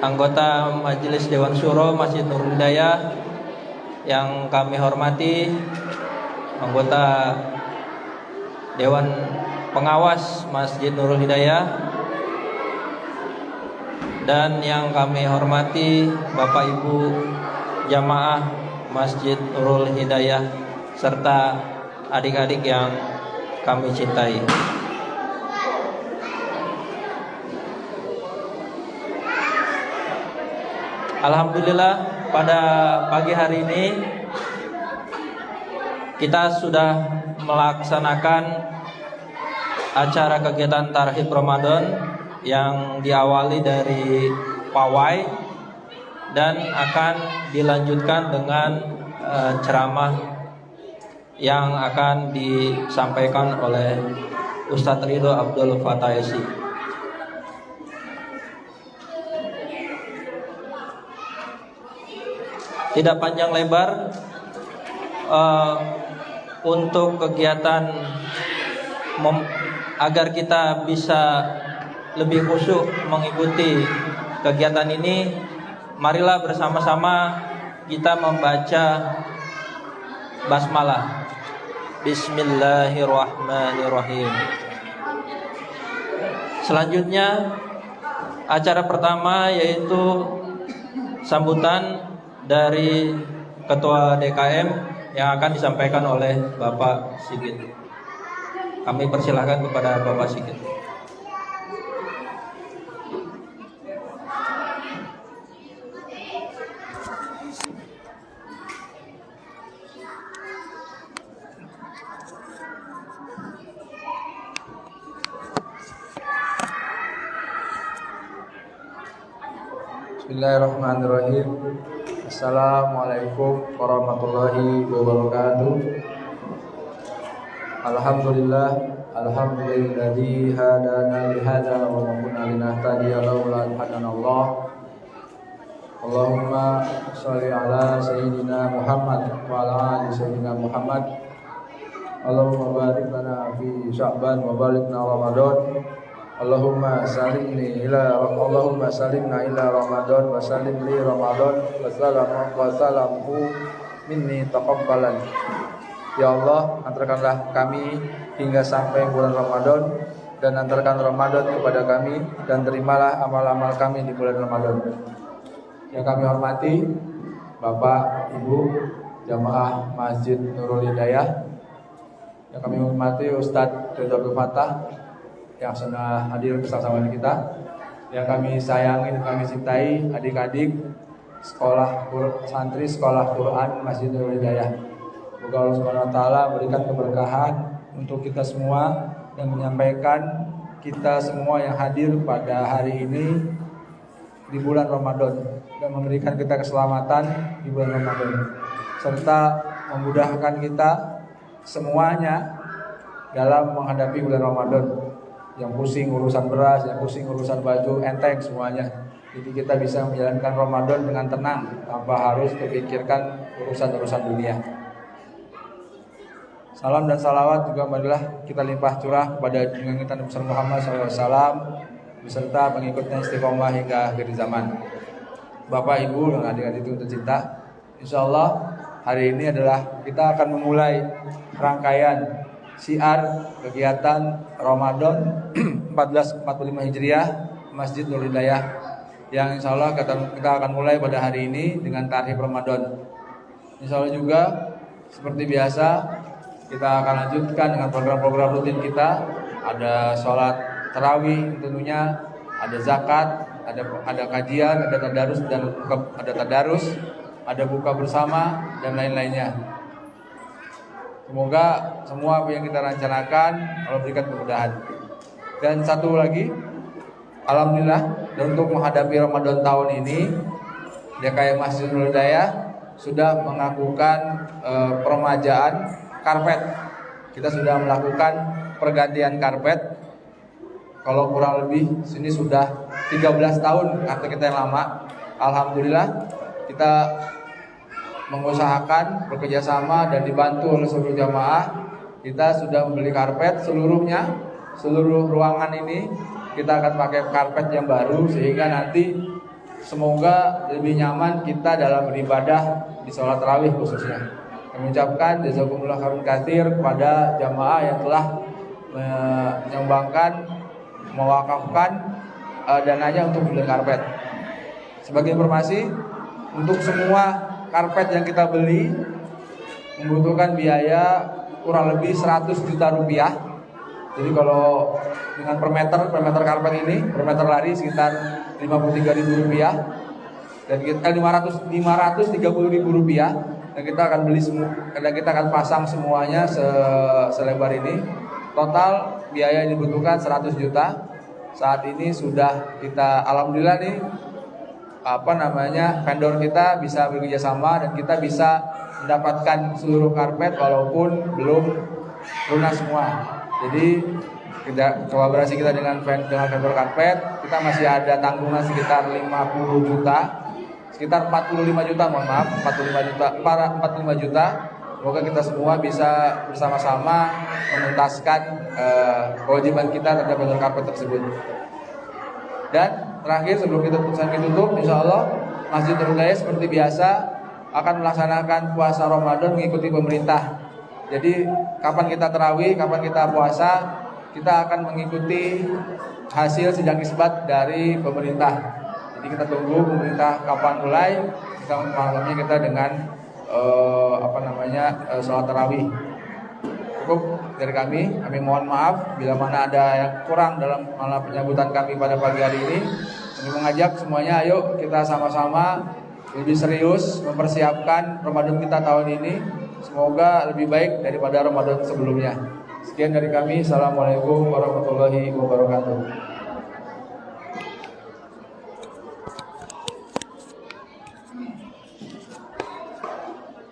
anggota Majelis Dewan Syuro Masjid Nurul Hidayah yang kami hormati, anggota Dewan Pengawas Masjid Nurul Hidayah, dan yang kami hormati Bapak Ibu jamaah Masjid Nurul Hidayah serta adik-adik yang kami cintai. Alhamdulillah, pada pagi hari ini kita sudah melaksanakan acara kegiatan Tarhib Ramadan yang diawali dari pawai dan akan dilanjutkan dengan ceramah yang akan disampaikan oleh Ustadz Ridho Abdul Fataysi. Tidak panjang lebar, untuk kegiatan agar kita bisa lebih khusyuk mengikuti kegiatan ini, marilah bersama-sama kita membaca basmalah. Bismillahirrahmanirrahim. Selanjutnya acara pertama yaitu sambutan dari Ketua DKM yang akan disampaikan oleh Bapak Sigit. Kami persilahkan kepada Bapak Sigit. Bismillahirrahmanirrahim. Assalamualaikum warahmatullahi wabarakatuh. Alhamdulilladzi hadana li hadza wa ma kunna linahtadiya laula an hadanallah. Allahumma shalli ala sayyidina Muhammad wa ala ali sayyidina Muhammad. Allahumma barik lana fi Sya'ban wa balighna Ramadan. Allahumma salimna ila Ramadan wa salim li Ramadan wa salamhu minni taqabbalan. Ya Allah, antarkanlah kami hingga sampai bulan Ramadan, dan antarkan Ramadan kepada kami, dan terimalah amal-amal kami di bulan Ramadan. Yang kami hormati Bapak, Ibu, jamaah Masjid Nurul Hidayah. Yang kami hormati Ustadz Ridho Abdul Fatah yang sudah hadir bersama kita, yang kami sayangi dan kami cintai adik-adik santri sekolah Quran Masjid Nurul Hidayah. Semoga Allah Subhanahu wa taala berikan keberkahan untuk kita semua dan menyampaikan kita semua yang hadir pada hari ini di bulan Ramadan, dan memberikan kita keselamatan di bulan Ramadan, serta memudahkan kita semuanya dalam menghadapi bulan Ramadan. Yang pusing urusan beras, yang pusing urusan baju, enteng semuanya. Jadi kita bisa menjalankan Ramadan dengan tenang tanpa harus terpikirkan urusan-urusan dunia. Salam dan salawat juga marilah kita limpah curah kepada junjungan kita Nabi Muhammad SAW beserta pengikutnya istiqomah hingga akhir zaman. Bapak, Ibu, dan adik-adik itu tercinta, insya Allah hari ini adalah kita akan memulai rangkaian syiar kegiatan Ramadan 1445 Hijriah Masjid Nurul Hidayah, yang insya Allah kita akan mulai pada hari ini dengan Tarhib Ramadan. Insya Allah juga seperti biasa kita akan lanjutkan dengan program-program rutin kita. Ada sholat tarawih tentunya, ada zakat, ada kajian, ada tadarus ada buka bersama dan lain-lainnya. Semoga semua apa yang kita rencanakan Allah berikan kemudahan. Dan satu lagi, alhamdulillah, dan untuk menghadapi Ramadan tahun ini, DKM Masjid Nurul Hidayah sudah melakukan peremajaan karpet. Kita sudah melakukan pergantian karpet. Kalau kurang lebih sini sudah 13 tahun karpet kita yang lama. Alhamdulillah kita mengusahakan bekerja sama dan dibantu oleh seluruh jamaah. Kita sudah membeli karpet seluruhnya, seluruh ruangan ini kita akan pakai karpet yang baru, sehingga nanti semoga lebih nyaman kita dalam beribadah di sholat tarawih khususnya. Kami ucapkan jazakumullah khairan katsir kepada jamaah yang telah menyumbangkan, mewakafkan dananya untuk beli karpet. Sebagai informasi, untuk semua karpet yang kita beli membutuhkan biaya kurang lebih 100 juta rupiah. Jadi kalau dengan per meter karpet ini, per meter lari sekitar 53.000 rupiah, dan kita 530.000 rupiah, dan kita akan beli semua, dan kita akan pasang semuanya selebar ini. Total biaya yang dibutuhkan 100 juta. Saat ini sudah kita, alhamdulillah nih, vendor kita bisa bekerja sama dan kita bisa mendapatkan seluruh karpet walaupun belum lunas semua. Jadi kolaborasi kita dengan vendor karpet, kita masih ada tanggungan sekitar 50 juta, sekitar 45 juta, mohon maaf, 45 juta. Semoga kita semua bisa bersama-sama menuntaskan kewajiban kita terhadap vendor karpet tersebut. Dan terakhir sebelum kita tutup, insya Allah Masjid Nurul Hidayah seperti biasa akan melaksanakan puasa Ramadan mengikuti pemerintah. Jadi kapan kita tarawih, kapan kita puasa, kita akan mengikuti hasil sidang isbat dari pemerintah. Jadi kita tunggu pemerintah kapan mulai, kita malamnya kita dengan sholat tarawih. Cukup dari kami mohon maaf bila mana ada yang kurang dalam penyambutan kami pada pagi hari ini. Kami mengajak semuanya, ayo kita sama-sama lebih serius mempersiapkan Ramadan kita tahun ini. Semoga lebih baik daripada Ramadan sebelumnya. Sekian dari kami. Assalamualaikum warahmatullahi wabarakatuh.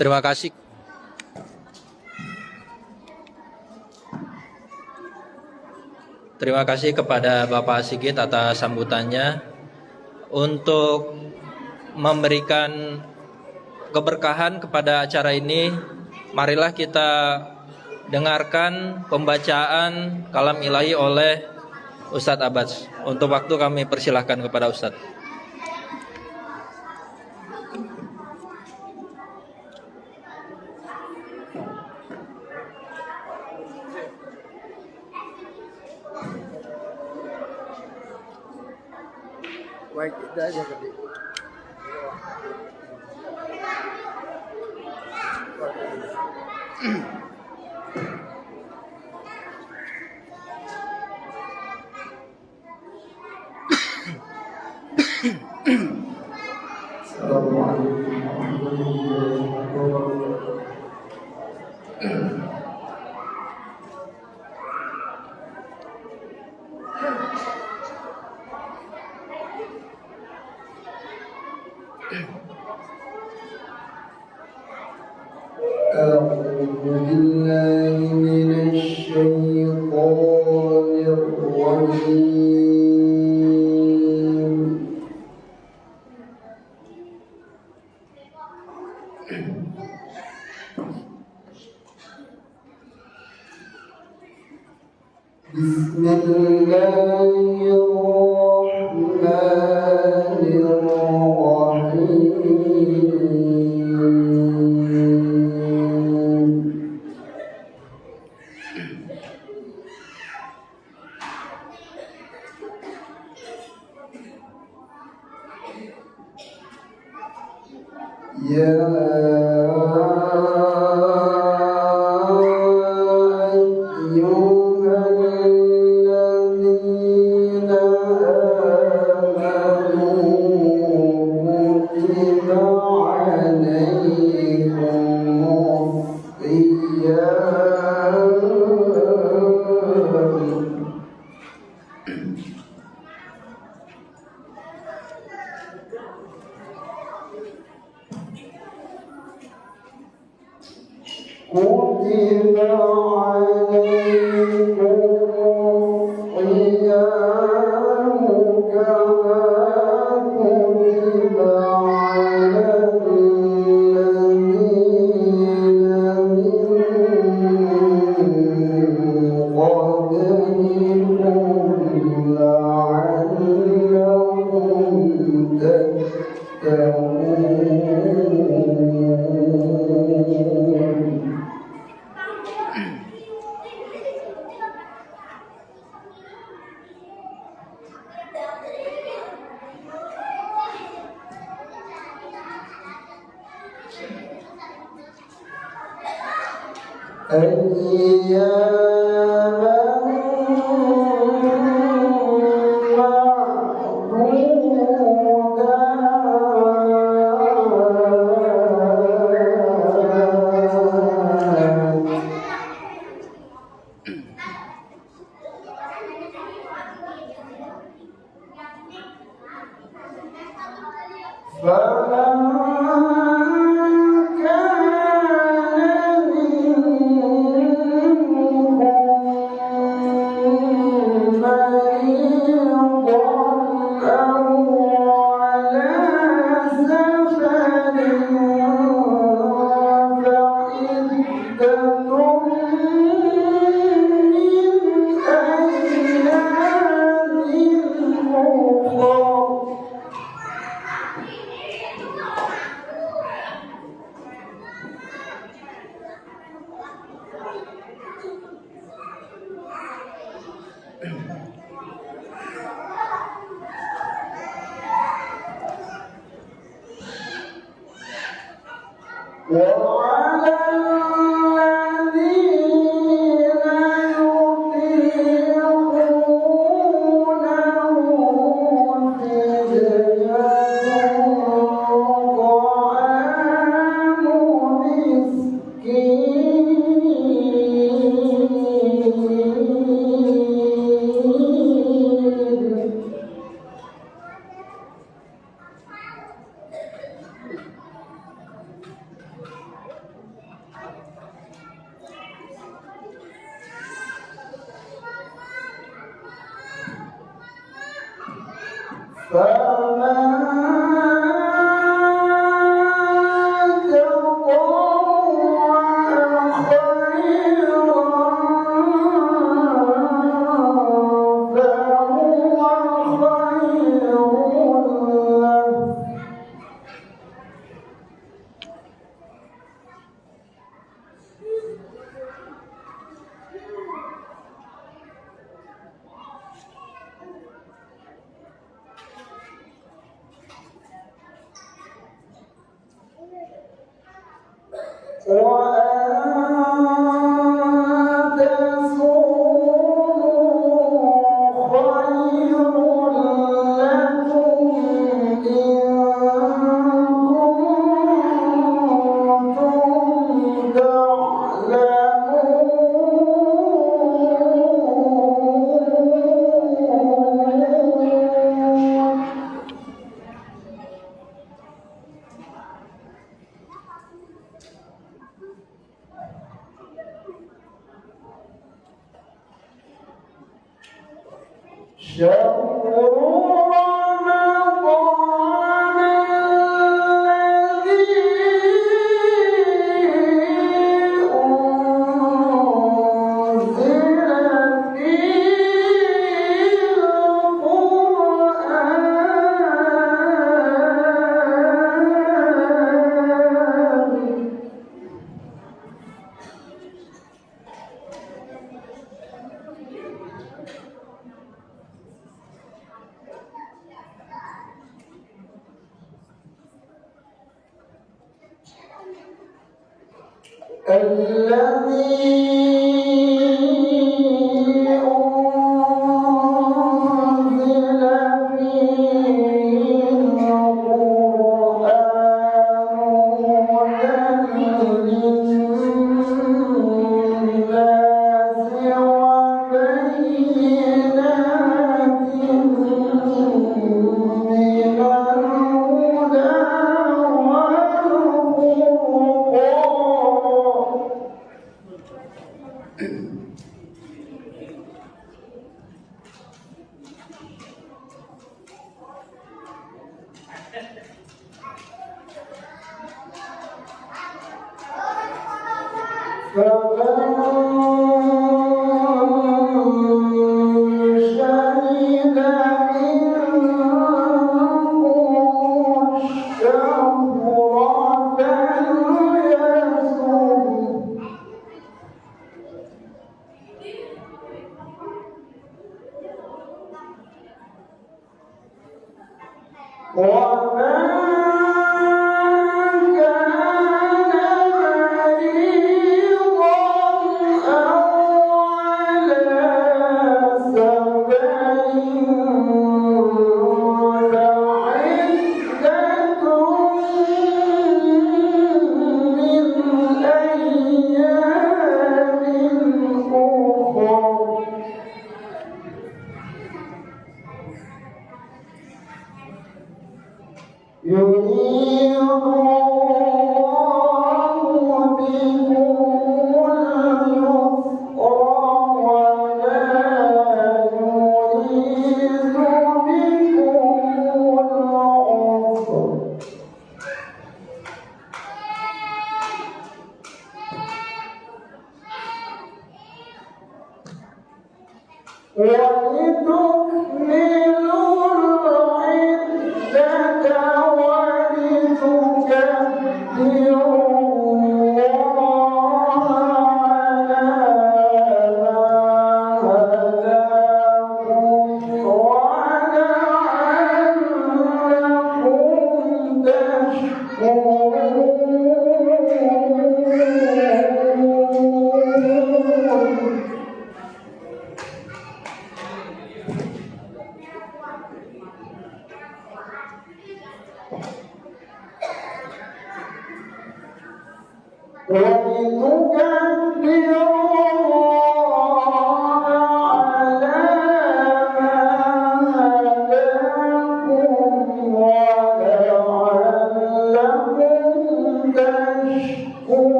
Terima kasih. Terima kasih kepada Bapak Sigit atas sambutannya. Untuk memberikan keberkahan kepada acara ini, marilah kita dengarkan pembacaan kalam ilahi oleh Ustadz Abbas. Untuk waktu kami persilahkan kepada Ustadz. Baik, itu aja tadi. Assalamualaikum warahmatullahi wabarakatuh. أعوذ بالله من الشيطان الرجيم. بسم الله الرحمن الرحيم. يا أيها الذين آمنوا كتب عليكم الصيام كتب عليكم الصيام كما كتب على الذين من قبلكم لعلكم تتقون. شهد منكم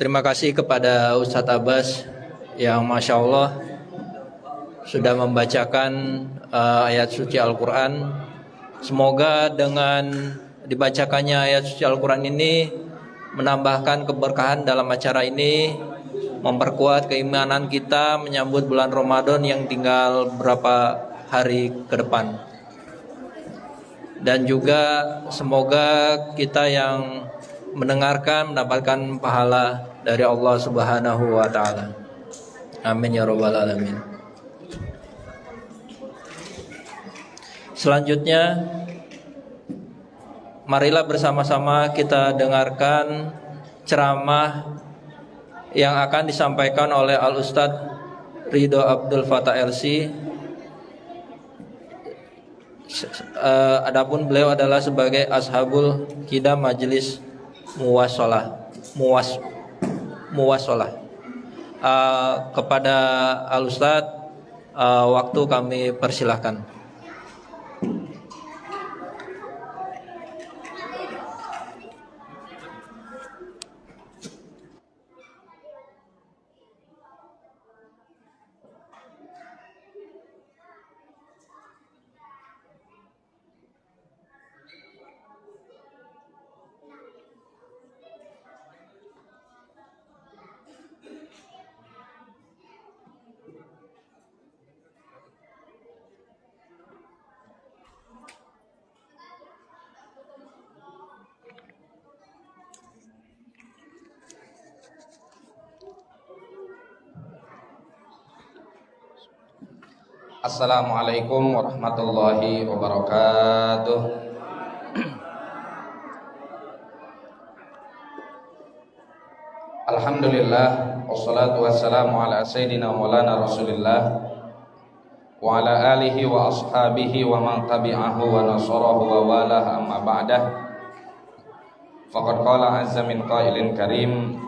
Terima kasih kepada Ustadz Abbas yang Masya Allah sudah membacakan ayat suci Al-Quran. Semoga dengan dibacakannya ayat suci Al-Quran ini menambahkan keberkahan dalam acara ini, memperkuat keimanan kita menyambut bulan Ramadan yang tinggal beberapa hari ke depan. Dan juga semoga kita yang mendengarkan mendapatkan pahala dari Allah Subhanahu wa taala. Amin ya rabbal alamin. Selanjutnya marilah bersama-sama kita dengarkan ceramah yang akan disampaikan oleh Al-Ustadz Ridho Abdul Fattah LC. Adapun beliau adalah sebagai Ashabul Qidam Majelis Muwasalah. Kepada Al-Ustadz waktu kami persilahkan. Assalamualaikum warahmatullahi wabarakatuh. Alhamdulillah, wassalatu wassalamu ala sayyidina maulana Rasulillah wa ala alihi wa ashabihi wa man tabi'ahu wa nasarahu wa walah, amma ba'dah. Faqad qala azza min qailin karim,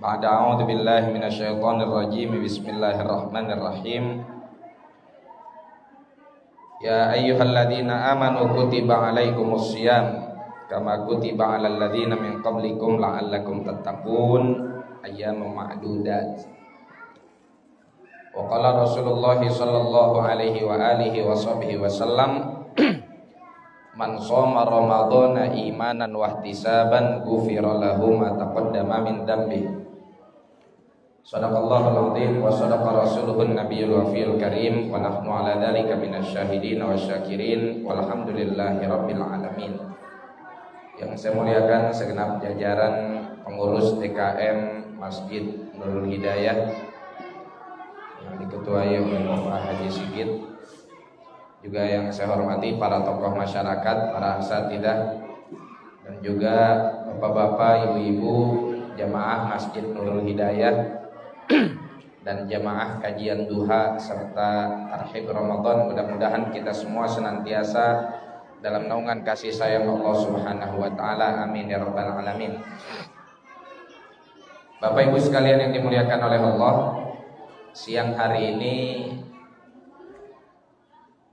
ba'da a'udzu billahi minasyaitonir rajim, bismillahirrahmanirrahim. Ya ayyuhalladzina amanu kutiba alaikumus syiyam kama kutiba alal ladzina min qablikum la'allakum tattaqun, ayyamun ma'dudat. Wa qala Rasulullah sallallahu alaihi wa alihi wasallam man shoma ramadhana imanan wa ihtisaban ghufira lahu ma taqaddama min dambi. Shadaqallahul azim wa shadaqa rasuluhun nabiyul wafiyul karim wa nahnu ala dzalika minasyahidin wasyakirin walhamdulillahi rabbil alamin. Yang saya muliakan segenap jajaran pengurus TKM Masjid Nurul Hidayah yang diketuai oleh Bapak Haji Sigit, juga yang saya hormati para tokoh masyarakat, para asatidzah, dan juga bapak-bapak, ibu-ibu, jamaah Masjid Nurul Hidayah dan jamaah kajian duha serta tarhib Ramadan. Mudah-mudahan kita semua senantiasa dalam naungan kasih sayang Allah Subhanahu wa taala. Amin ya rabbal alamin. Bapak Ibu sekalian yang dimuliakan oleh Allah, siang hari ini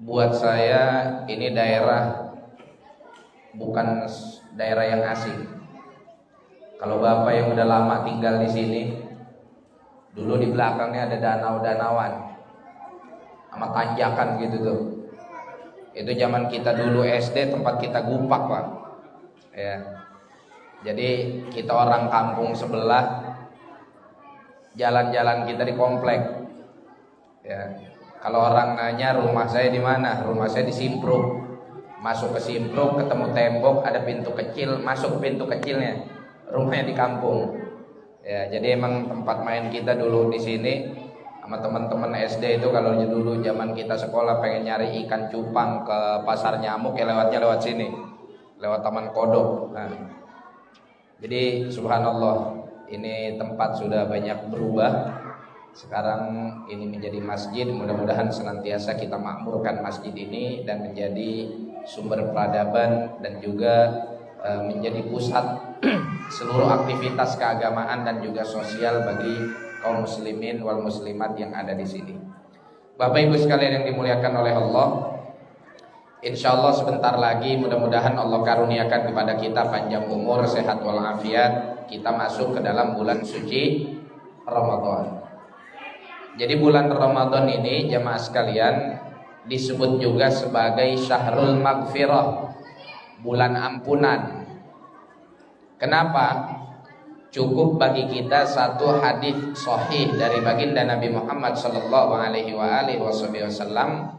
buat saya ini daerah bukan daerah yang asing. Kalau Bapak yang udah lama tinggal di sini, dulu di belakangnya ada danau-danauan sama tanjakan gitu tuh. Itu zaman kita dulu SD, tempat kita gupak, Pak. Ya. Jadi kita orang kampung sebelah, jalan-jalan kita di komplek. Ya. Kalau orang nanya rumah saya di mana, rumah saya di Simpruk. Masuk ke Simpruk, ketemu tembok, ada pintu kecil, masuk pintu kecilnya, rumahnya di kampung. Ya, jadi emang tempat main kita dulu di sini sama teman-teman SD itu. Kalau dulu zaman kita sekolah pengen nyari ikan cupang ke pasar nyamuk, ya lewatnya lewat sini, lewat Taman Kodok. Nah, jadi subhanallah, ini tempat sudah banyak berubah. Sekarang ini menjadi masjid. Mudah-mudahan senantiasa kita makmurkan masjid ini dan menjadi sumber peradaban dan juga menjadi pusat seluruh aktivitas keagamaan dan juga sosial bagi kaum muslimin wal muslimat yang ada di sini. Bapak Ibu sekalian yang dimuliakan oleh Allah, insyaallah sebentar lagi mudah-mudahan Allah karuniakan kepada kita panjang umur, sehat walafiat. Kita masuk ke dalam bulan suci Ramadan. Jadi bulan Ramadan ini jamaah sekalian disebut juga sebagai Syahrul Maghfirah, bulan ampunan. Kenapa? Cukup bagi kita satu hadis sahih dari baginda Nabi Muhammad sallallahu alaihi wasallam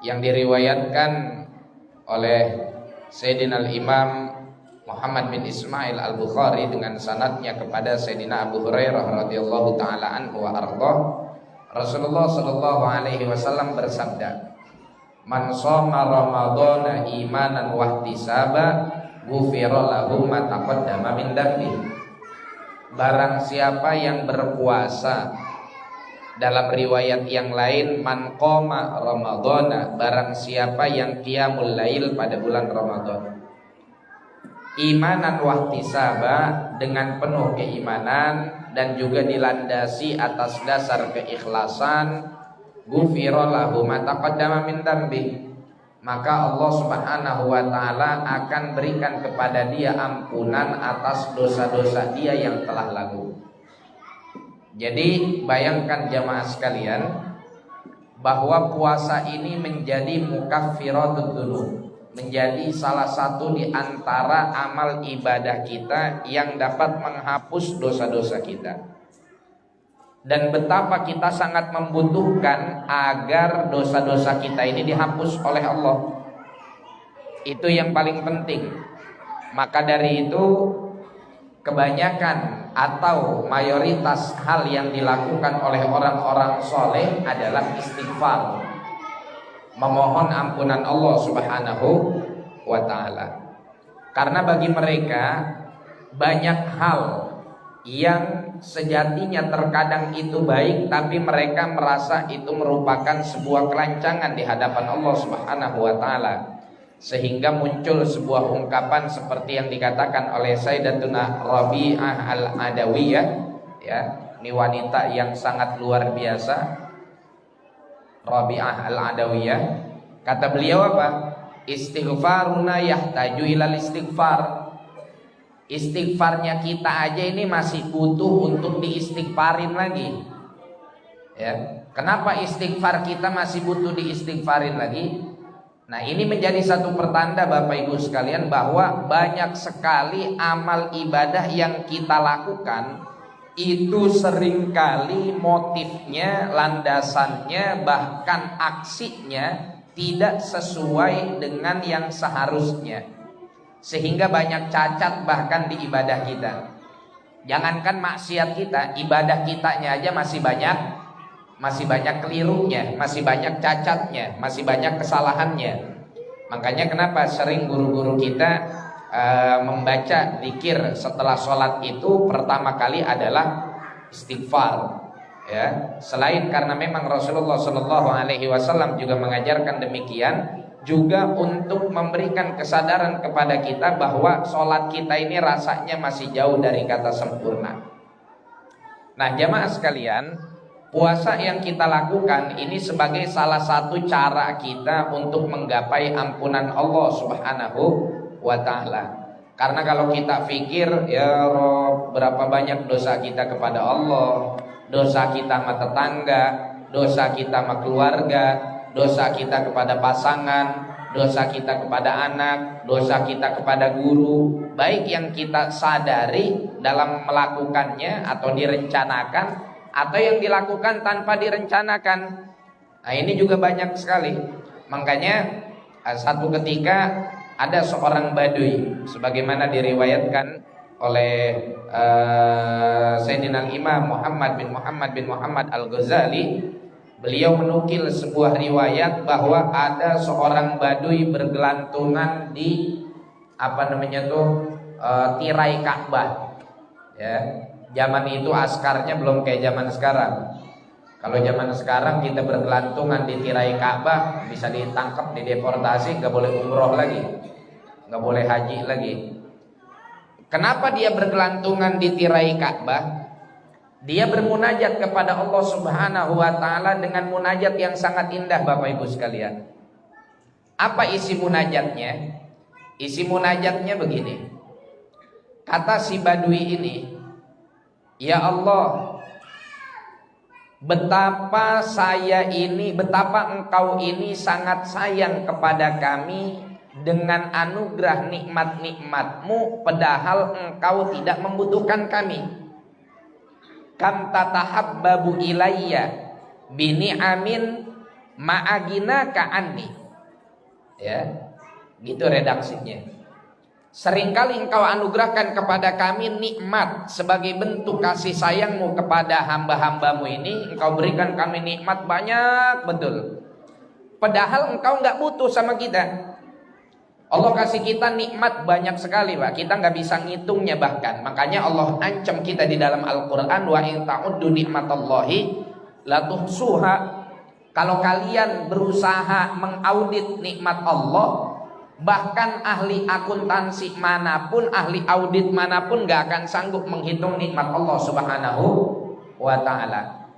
yang diriwayatkan oleh Sayyidina Al-Imam Muhammad bin Ismail Al-Bukhari dengan sanadnya kepada Sayyidina Abu Hurairah radhiyallahu taala anhu wa ardhah. Rasulullah sallallahu alaihi wasallam bersabda, "Man shoma ramadhana imanan wa ihtisaba, ghufira lahu ma taqaddama min dambi." Barang siapa yang berpuasa, dalam riwayat yang lain man qoma ramadhana, barang siapa yang qiyamul lail pada bulan Ramadan, imanan wahtisaba, dengan penuh keimanan dan juga dilandasi atas dasar keikhlasan, ghufira lahu ma taqaddama min dambi, maka Allah Subhanahu wa taala akan berikan kepada dia ampunan atas dosa-dosa dia yang telah lalu. Jadi bayangkan jamaah sekalian bahwa puasa ini menjadi mukaffiratud dzunub, menjadi salah satu di antara amal ibadah kita yang dapat menghapus dosa-dosa kita. Dan betapa kita sangat membutuhkan agar dosa-dosa kita ini dihapus oleh Allah. Itu yang paling penting. Maka dari itu kebanyakan atau mayoritas hal yang dilakukan oleh orang-orang soleh adalah istighfar, memohon ampunan Allah Subhanahu wa ta'ala. Karena bagi mereka banyak hal yang sejatinya terkadang itu baik, tapi mereka merasa itu merupakan sebuah kelancangan di hadapan Allah Subhanahu wa ta'ala, sehingga muncul sebuah ungkapan seperti yang dikatakan oleh Sayyidatuna Rabi'ah Al-Adawiyah, ya, ini wanita yang sangat luar biasa, Rabi'ah Al-Adawiyah. Kata beliau apa? Istighfaruna yahtaju ilal istighfar. Istighfarnya kita aja ini masih butuh untuk diistighfarin lagi. Ya, kenapa istighfar kita masih butuh diistighfarin lagi? Nah, ini menjadi satu pertanda Bapak Ibu sekalian bahwa banyak sekali amal ibadah yang kita lakukan itu seringkali motifnya, landasannya, bahkan aksinya tidak sesuai dengan yang seharusnya, sehingga banyak cacat bahkan di ibadah kita. Jangankan maksiat kita, ibadah kitanya aja masih banyak kelirunya, masih banyak cacatnya, masih banyak kesalahannya. Makanya kenapa sering guru-guru kita membaca zikir setelah sholat itu pertama kali adalah istighfar. Ya, selain karena memang Rasulullah Shallallahu Alaihi Wasallam juga mengajarkan demikian, juga untuk memberikan kesadaran kepada kita bahwa sholat kita ini rasanya masih jauh dari kata sempurna. Nah, jamaah sekalian, puasa yang kita lakukan ini sebagai salah satu cara kita untuk menggapai ampunan Allah Subhanahu wa ta'ala. Karena kalau kita pikir, ya Rob, berapa banyak dosa kita kepada Allah, dosa kita sama tetangga, dosa kita sama keluarga, dosa kita kepada pasangan, dosa kita kepada anak, dosa kita kepada guru, baik yang kita sadari dalam melakukannya atau direncanakan, atau yang dilakukan tanpa direncanakan. Nah, ini juga banyak sekali. Makanya satu ketika ada seorang badui, sebagaimana diriwayatkan oleh Sayyidina Imam Muhammad bin Muhammad Al-Ghazali. Beliau menukil sebuah riwayat bahwa ada seorang badui bergelantungan di tirai Ka'bah. Ya, zaman itu askarnya belum kayak zaman sekarang. Kalau zaman sekarang kita bergelantungan di tirai Ka'bah bisa ditangkap, dideportasi, nggak boleh umroh lagi, nggak boleh haji lagi. Kenapa dia bergelantungan di tirai Ka'bah? Dia bermunajat kepada Allah Subhanahu wa ta'ala dengan munajat yang sangat indah Bapak Ibu sekalian. Apa isi munajatnya? Isi munajatnya begini. Kata si badui ini, ya Allah, betapa engkau ini sangat sayang kepada kami dengan anugerah nikmat-nikmatmu, padahal engkau tidak membutuhkan kami. Kam tatahabbabu ilayya bini'amin ma'aginaka anni. Ya, gitu redaksinya. Seringkali engkau anugerahkan kepada kami nikmat sebagai bentuk kasih sayangmu kepada hamba-hambamu ini. Engkau berikan kami nikmat banyak betul, padahal engkau gak butuh sama kita. Allah kasih kita nikmat banyak sekali Pak, kita gak bisa ngitungnya bahkan. Makanya Allah ancam kita di dalam Al-Quran, wa in ta'uddu nikmatallahi la tuhsuha. Kalau kalian berusaha mengaudit nikmat Allah, bahkan ahli akuntansi manapun, ahli audit manapun gak akan sanggup menghitung nikmat Allah Subhanahu wa ta'ala.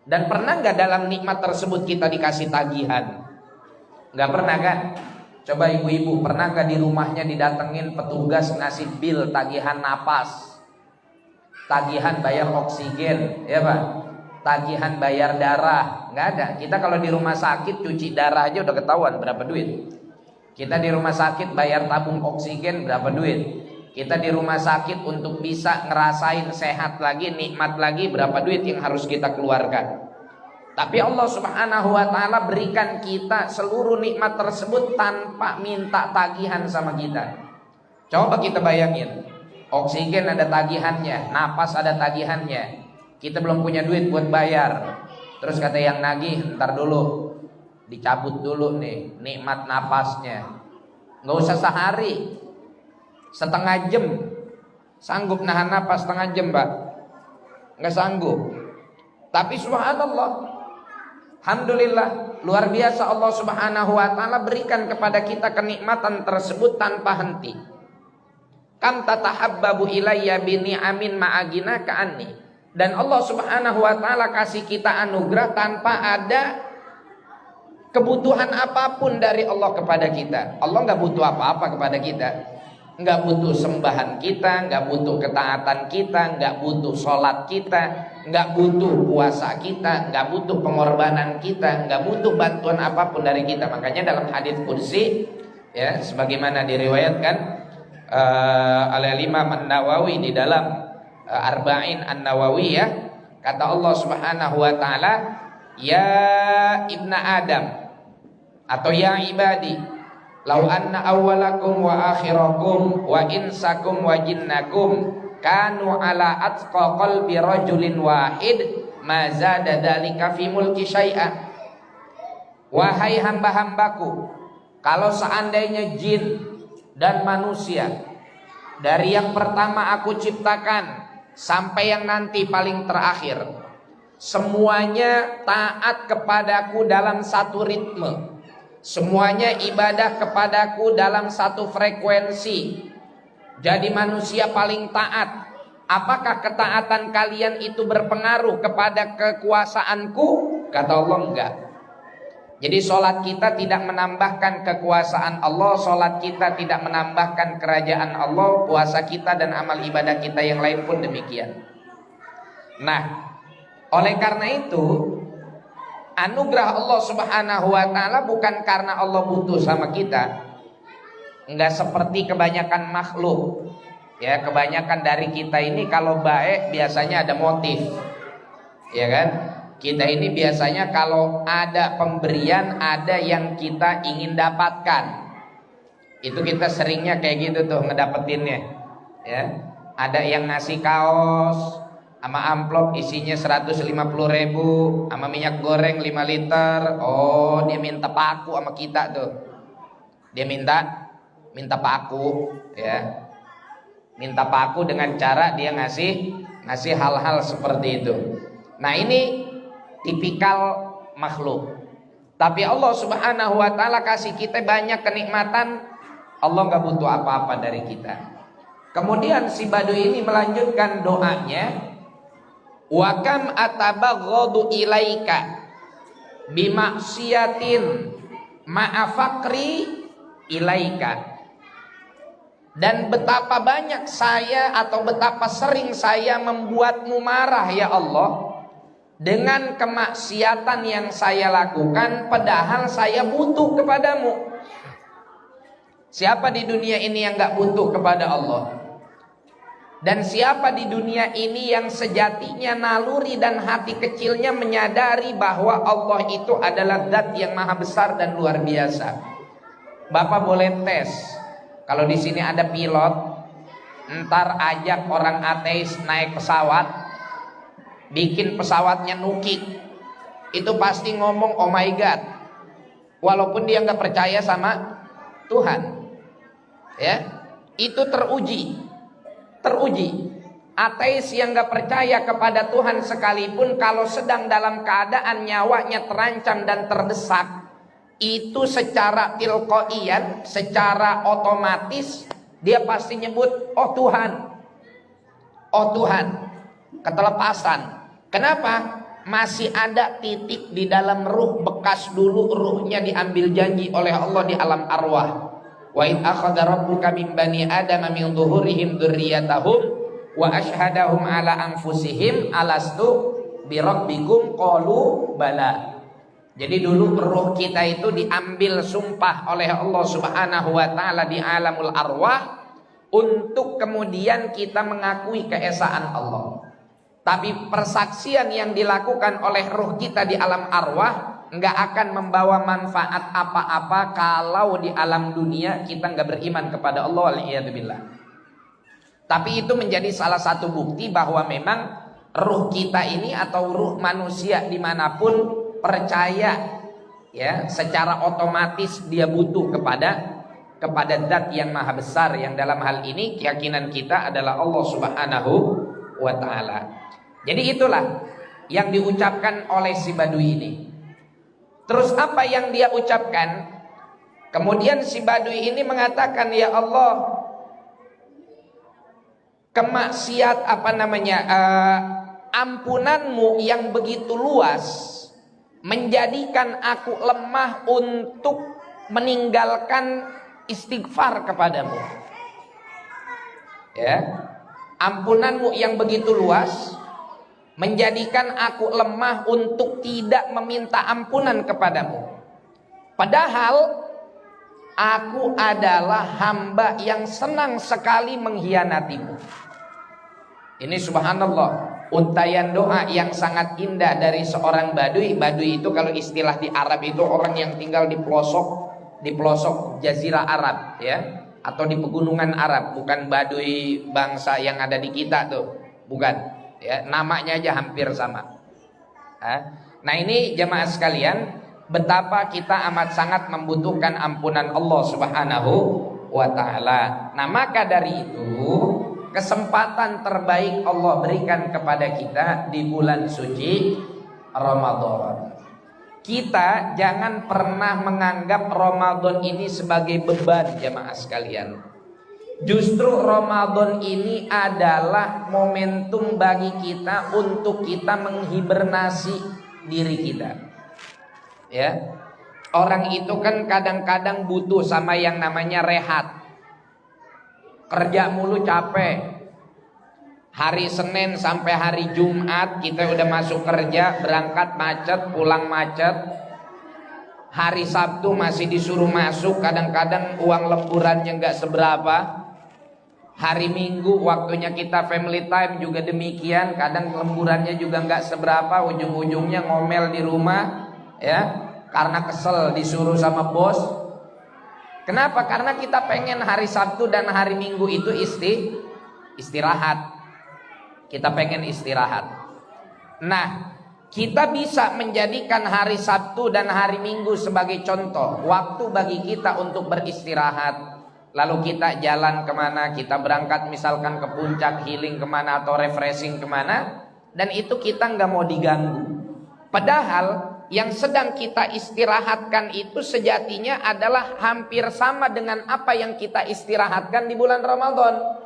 Dan pernah gak dalam nikmat tersebut kita dikasih tagihan? Gak pernah kan? Coba ibu-ibu, pernah gak di rumahnya didatengin petugas ngasih bil tagihan napas, tagihan bayar oksigen, ya Pak, tagihan bayar darah? Gak ada. Kita kalau di rumah sakit cuci darah aja udah ketahuan berapa duit. Kita di rumah sakit bayar tabung oksigen berapa duit. Kita di rumah sakit untuk bisa ngerasain sehat lagi, nikmat lagi, berapa duit yang harus kita keluarkan. Tapi Allah Subhanahu wa ta'ala berikan kita seluruh nikmat tersebut tanpa minta tagihan sama kita. Coba kita bayangin, oksigen ada tagihannya, napas ada tagihannya, kita belum punya duit buat bayar. Terus kata yang nagih, ntar dulu, dicabut dulu nih nikmat napasnya. Nggak usah sehari, setengah jam sanggup nahan napas setengah jam Pak? Nggak sanggup. Tapi subhanallah, alhamdulillah, luar biasa Allah Subhanahu wa ta'ala berikan kepada kita kenikmatan tersebut tanpa henti. Kam tatahabbabu ilayya bini'amin ma'aginaka anni. Dan Allah Subhanahu wa ta'ala kasih kita anugerah tanpa ada kebutuhan apapun dari Allah kepada kita. Allah gak butuh apa-apa kepada kita. nggak butuh sembahan kita, nggak butuh ketaatan kita, nggak butuh sholat kita, nggak butuh puasa kita, nggak butuh pengorbanan kita, nggak butuh bantuan apapun dari kita. Makanya dalam hadits qudsi, ya, sebagaimana diriwayatkan oleh Imam An-Nawawi di dalam Arba'in An-Nawawiyah, kata Allah Subhanahu wa taala, ya ibna Adam, atau ya ibadi, lau anna awwalakum wa akhirakum wa insakum wa jinnakum kanu ala atqa qalbi rajulin wahid ma zada dzalika fi mulki syai'a. Wahai hamba-hambaku, kalau seandainya jin dan manusia dari yang pertama aku ciptakan sampai yang nanti paling terakhir, semuanya taat kepadaku dalam satu ritme, semuanya ibadah kepadaku dalam satu frekuensi, jadi manusia paling taat, apakah ketaatan kalian itu berpengaruh kepada kekuasaanku? Kata Allah, enggak. Jadi sholat kita tidak menambahkan kekuasaan Allah, sholat kita tidak menambahkan kerajaan Allah, puasa kita dan amal ibadah kita yang lain pun demikian. Nah, oleh karena itu, anugerah Allah Subhanahu wa taala bukan karena Allah butuh sama kita. Enggak seperti kebanyakan makhluk. Ya, kebanyakan dari kita ini kalau baik biasanya ada motif. Ya kan? Kita ini biasanya kalau ada pemberian, ada yang kita ingin dapatkan. Itu kita seringnya kayak gitu tuh ngedapetinnya. Ya. Ada yang ngasih kaos sama amplop isinya 150.000, sama minyak goreng 5 liter. Oh, dia minta paku sama kita tuh. Dia minta paku, ya. Minta paku dengan cara dia ngasih hal-hal seperti itu. Nah, ini tipikal makhluk. Tapi Allah Subhanahu wa taala kasih kita banyak kenikmatan, Allah nggak butuh apa-apa dari kita. Kemudian si Badui ini melanjutkan doanya, wa kam atabaghadu ilaika bimaksiatin ma'afakri ilaika. Dan betapa banyak saya atau betapa sering saya membuatmu marah ya Allah dengan kemaksiatan yang saya lakukan, padahal saya butuh kepadamu. Siapa di dunia ini yang gak butuh kepada Allah? Dan siapa di dunia ini yang sejatinya naluri dan hati kecilnya menyadari bahwa Allah itu adalah zat yang maha besar dan luar biasa? Bapak boleh tes, kalau di sini ada pilot, ntar ajak orang ateis naik pesawat, bikin pesawatnya nukik, itu pasti ngomong oh my god, walaupun dia nggak percaya sama Tuhan. Ya, itu teruji. Ateis yang nggak percaya kepada Tuhan sekalipun, kalau sedang dalam keadaan nyawanya terancam dan terdesak, itu secara tilqaiyan, secara otomatis dia pasti nyebut oh Tuhan, ketelepasan. Kenapa? Masih ada titik di dalam ruh bekas dulu ruhnya diambil janji oleh Allah di alam arwah. Wa id akhadha rabbuka min bani adama min dhuhurihim dzurriyyatahum wa asyhadahum ala anfusihim alastu bi rabbikum qalu bala. Jadi dulu ruh kita itu diambil sumpah oleh Allah Subhanahu wa taala di alamul arwah untuk kemudian kita mengakui keesaan Allah. Tapi persaksian yang dilakukan oleh ruh kita di alam arwah nggak akan membawa manfaat apa-apa kalau di alam dunia kita nggak beriman kepada Allah. Waliyadzubillah. Tapi itu menjadi salah satu bukti bahwa memang ruh kita ini atau ruh manusia dimanapun percaya, ya, secara otomatis dia butuh kepada zat yang maha besar, yang dalam hal ini keyakinan kita adalah Allah Subhanahu wa taala. Jadi itulah yang diucapkan oleh si Badui ini. Terus apa yang dia ucapkan? Kemudian si Badui ini mengatakan, ya Allah, kemaksiat ampunanmu yang begitu luas menjadikan aku lemah untuk meninggalkan istighfar kepadamu. Ya. Ampunanmu yang begitu luas menjadikan aku lemah untuk tidak meminta ampunan kepadamu. Padahal aku adalah hamba yang senang sekali mengkhianatimu. Ini subhanallah, untayan doa yang sangat indah dari seorang badui. Badui itu kalau istilah di Arab itu orang yang tinggal di pelosok jazirah Arab, ya, atau di pegunungan Arab, bukan badui bangsa yang ada di kita tuh, bukan, ya, namanya aja hampir sama. Nah ini jemaah sekalian, betapa kita amat sangat membutuhkan ampunan Allah Subhanahu wa ta'ala. Nah maka dari itu, kesempatan terbaik Allah berikan kepada kita di bulan suci Ramadan. Kita jangan pernah menganggap Ramadan ini sebagai beban jemaah sekalian. Justru Ramadan ini adalah momentum bagi kita untuk kita menghibernasi diri kita. Ya. Orang itu kan kadang-kadang butuh sama yang namanya rehat. Kerja mulu capek. Hari Senin sampai hari Jumat kita udah masuk kerja, berangkat macet, pulang macet. Hari Sabtu masih disuruh masuk, kadang-kadang uang lemburannya nggak seberapa. Hari Minggu waktunya kita family time juga demikian, kadang lemburannya juga nggak seberapa, ujung-ujungnya ngomel di rumah, ya, karena kesel disuruh sama bos. Kenapa? Karena kita pengen hari Sabtu dan hari Minggu itu istirahat. Kita pengen istirahat. Nah, kita bisa menjadikan hari Sabtu dan hari Minggu sebagai contoh waktu bagi kita untuk beristirahat. Lalu kita jalan kemana, kita berangkat misalkan ke puncak, healing kemana atau refreshing kemana, dan itu kita nggak mau diganggu. Padahal yang sedang kita istirahatkan itu sejatinya adalah hampir sama dengan apa yang kita istirahatkan di bulan Ramadan.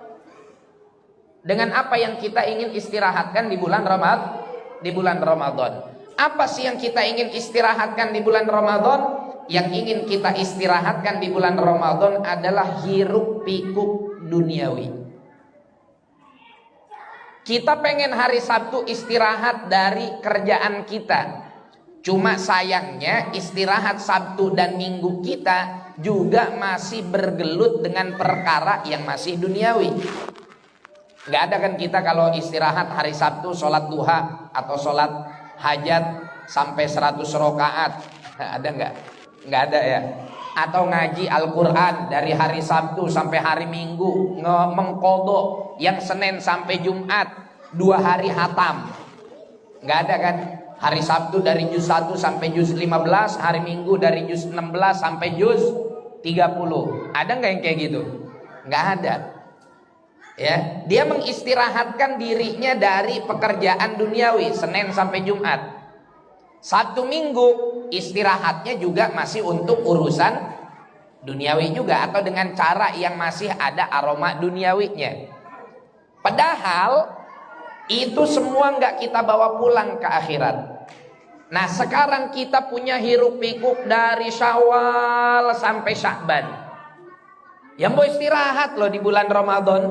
Dengan apa yang kita ingin istirahatkan di bulan Ramadan. Apa sih yang kita ingin istirahatkan di bulan Ramadan? Yang ingin kita istirahatkan di bulan Ramadan adalah hiruk pikuk duniawi. Kita pengen hari Sabtu istirahat dari kerjaan kita. Cuma sayangnya istirahat Sabtu dan Minggu kita juga masih bergelut dengan perkara yang masih duniawi. Gak ada kan kita kalau istirahat hari Sabtu sholat duha atau sholat hajat sampai 100 rakaat. Ada nggak? Nggak ada ya. Atau ngaji Al-Quran dari hari Sabtu sampai hari Minggu, mengqadha yang Senin sampai Jumat 2 hari hatam. Nggak ada kan? Hari Sabtu dari juz 1 sampai juz 15, hari Minggu dari juz 16 sampai juz 30. Ada nggak yang kayak gitu? Nggak ada. Ya, dia mengistirahatkan dirinya dari pekerjaan duniawi Senin sampai Jumat. Sabtu Minggu istirahatnya juga masih untuk urusan duniawi juga, atau dengan cara yang masih ada aroma duniawinya. Padahal itu semua nggak kita bawa pulang ke akhirat. Nah sekarang kita punya hiruk pikuk dari Syawal sampai Sya'ban. Yang mau istirahat loh di bulan Ramadan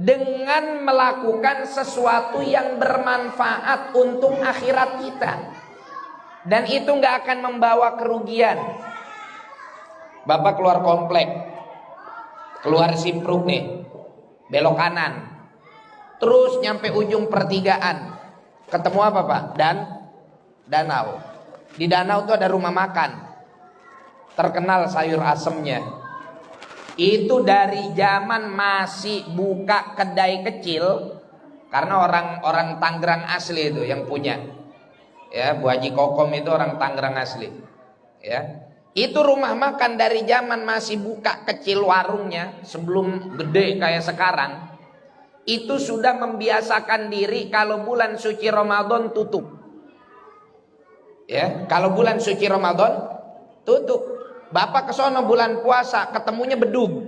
dengan melakukan sesuatu yang bermanfaat untuk akhirat kita, dan itu nggak akan membawa kerugian. Bapak keluar komplek, keluar Simpruk nih, belok kanan, terus nyampe ujung pertigaan, ketemu apa Pak? Danau. Di danau tuh ada rumah makan, terkenal sayur asemnya. Itu dari zaman masih buka kedai kecil, karena orang Tangerang asli itu yang punya. Ya, Bu Haji Kokom itu orang Tangerang asli. Ya. Itu rumah makan dari zaman masih buka kecil warungnya, sebelum gede kayak sekarang. Itu sudah membiasakan diri kalau bulan suci Ramadan tutup. Ya, kalau bulan suci Ramadan tutup. Bapak ke sono bulan puasa ketemunya bedug.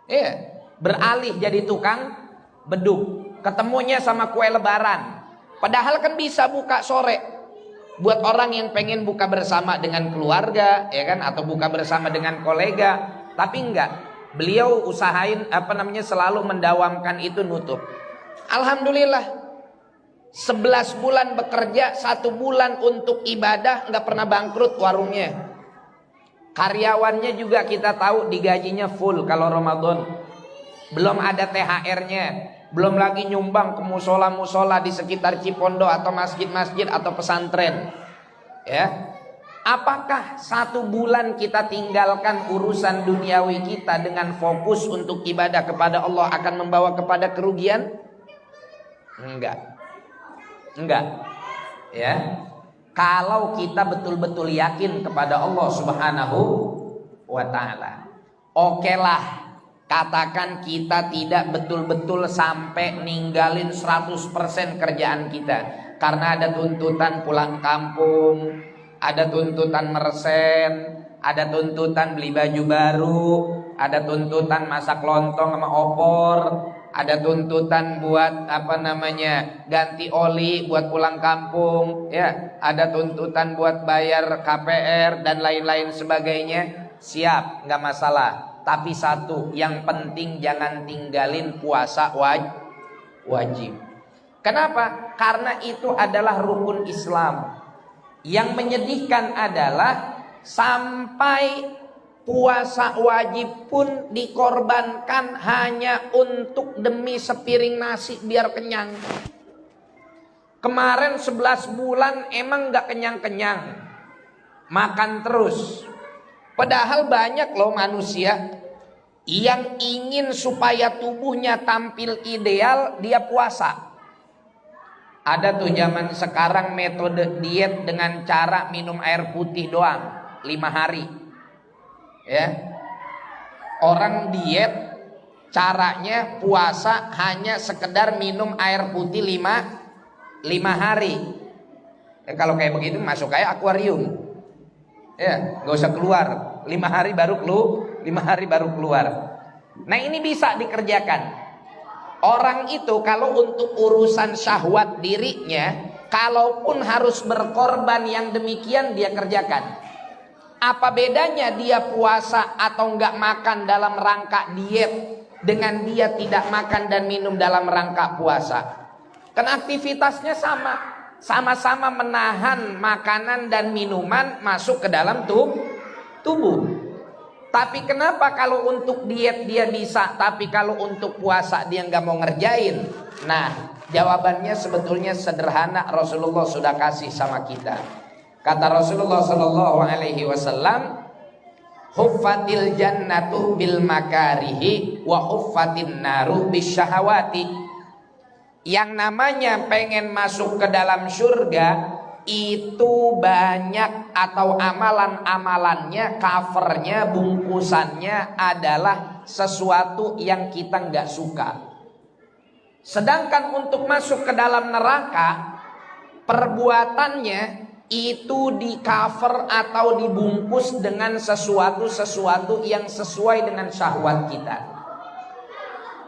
Iya, beralih jadi tukang bedug. Ketemunya sama kue lebaran. Padahal kan bisa buka sore. Buat orang yang pengen buka bersama dengan keluarga, ya kan, atau buka bersama dengan kolega, tapi enggak. Beliau usahain selalu mendawamkan itu nutup. Alhamdulillah 11 bulan bekerja, 1 bulan untuk ibadah, nggak pernah bangkrut warungnya. Karyawannya juga kita tahu digajinya full kalau Ramadan. Belum ada THR-nya, belum lagi nyumbang ke musola-musola di sekitar Cipondo atau masjid-masjid atau pesantren. Ya. Apakah 1 bulan kita tinggalkan urusan duniawi kita dengan fokus untuk ibadah kepada Allah akan membawa kepada kerugian? Enggak. Ya. Kalau kita betul-betul yakin kepada Allah Subhanahu wa ta'ala. Oke lah, katakan kita tidak betul-betul sampai ninggalin 100% kerjaan kita. Karena ada tuntutan pulang kampung, ada tuntutan meresen, ada tuntutan beli baju baru, ada tuntutan masak lontong sama opor, ada tuntutan buat ganti oli buat pulang kampung, ya, ada tuntutan buat bayar KPR dan lain-lain sebagainya. Siap, nggak masalah. Tapi satu, yang penting jangan tinggalin puasa wajib. Kenapa? Karena itu adalah rukun Islam. Yang menyedihkan adalah sampai puasa wajib pun dikorbankan hanya untuk demi sepiring nasi biar kenyang. Kemarin 11 bulan emang gak kenyang-kenyang, makan terus. Padahal banyak loh manusia yang ingin supaya tubuhnya tampil ideal, dia puasa. Ada tuh zaman sekarang metode diet dengan cara minum air putih doang 5 hari. Ya. Orang diet caranya puasa hanya sekedar minum air putih 5 hari. Ya, kalau kayak begitu masuk kayak akuarium. Ya, nggak usah keluar. 5 hari baru keluar. Nah, ini bisa dikerjakan. Orang itu kalau untuk urusan syahwat dirinya, kalaupun harus berkorban yang demikian dia kerjakan. Apa bedanya dia puasa atau enggak makan dalam rangka diet dengan dia tidak makan dan minum dalam rangka puasa? Kan aktivitasnya sama. Sama-sama menahan makanan dan minuman masuk ke dalam tubuh. Tapi kenapa kalau untuk diet dia bisa, tapi kalau untuk puasa dia enggak mau ngerjain? Nah, jawabannya sebetulnya sederhana, Rasulullah sudah kasih sama kita. Kata Rasulullah sallallahu alaihi wasallam, huffatil jannatu bil makarihi wa huffatin naru bisyahawati. Yang namanya pengen masuk ke dalam surga itu banyak atau amalan-amalannya, covernya, bungkusannya adalah sesuatu yang kita nggak suka. Sedangkan untuk masuk ke dalam neraka, perbuatannya itu di cover atau dibungkus dengan sesuatu yang sesuai dengan syahwat kita.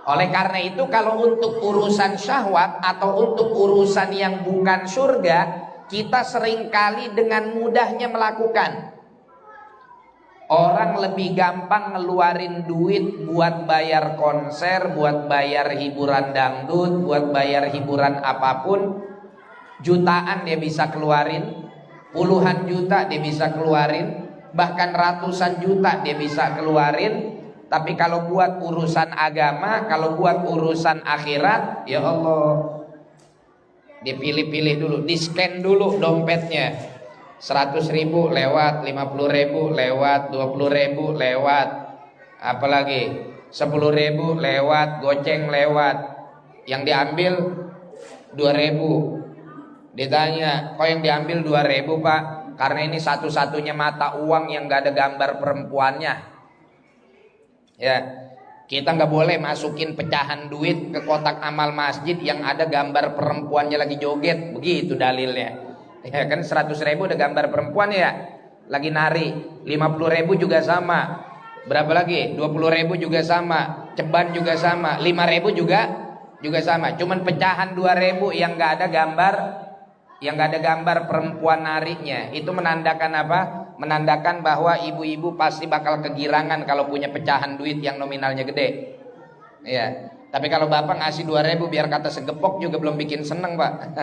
Oleh karena itu kalau untuk urusan syahwat atau untuk urusan yang bukan surga, kita seringkali dengan mudahnya melakukan. Orang lebih gampang ngeluarin duit buat bayar konser, buat bayar hiburan dangdut, buat bayar hiburan apapun. Jutaan dia bisa keluarin, puluhan juta dia bisa keluarin, bahkan ratusan juta dia bisa keluarin. Tapi kalau buat urusan agama, kalau buat urusan akhirat, ya Allah, dipilih-pilih dulu, di-scan dulu dompetnya. 100.000 lewat, 50.000 lewat, 20.000 lewat, apalagi 10.000 lewat, goceng lewat. Yang diambil 2.000. Ditanya, kok yang diambil 2.000 Pak? Karena ini satu-satunya mata uang yang gak ada gambar perempuannya. Ya, kita gak boleh masukin pecahan duit ke kotak amal masjid yang ada gambar perempuannya lagi joget. Begitu dalilnya. Ya kan 100.000 ada gambar perempuan ya, lagi nari. 50.000 juga sama. Berapa lagi? 20.000 juga sama. Ceban juga sama. 5.000 juga sama. Cuman pecahan 2.000 yang gak ada gambar, yang gak ada gambar perempuan narinya, itu menandakan apa? menandakan bahwa ibu-ibu pasti bakal kegirangan kalau punya pecahan duit yang nominalnya gede. Ya. Tapi kalau bapak ngasih 2.000 biar kata segepok juga belum bikin seneng, Pak.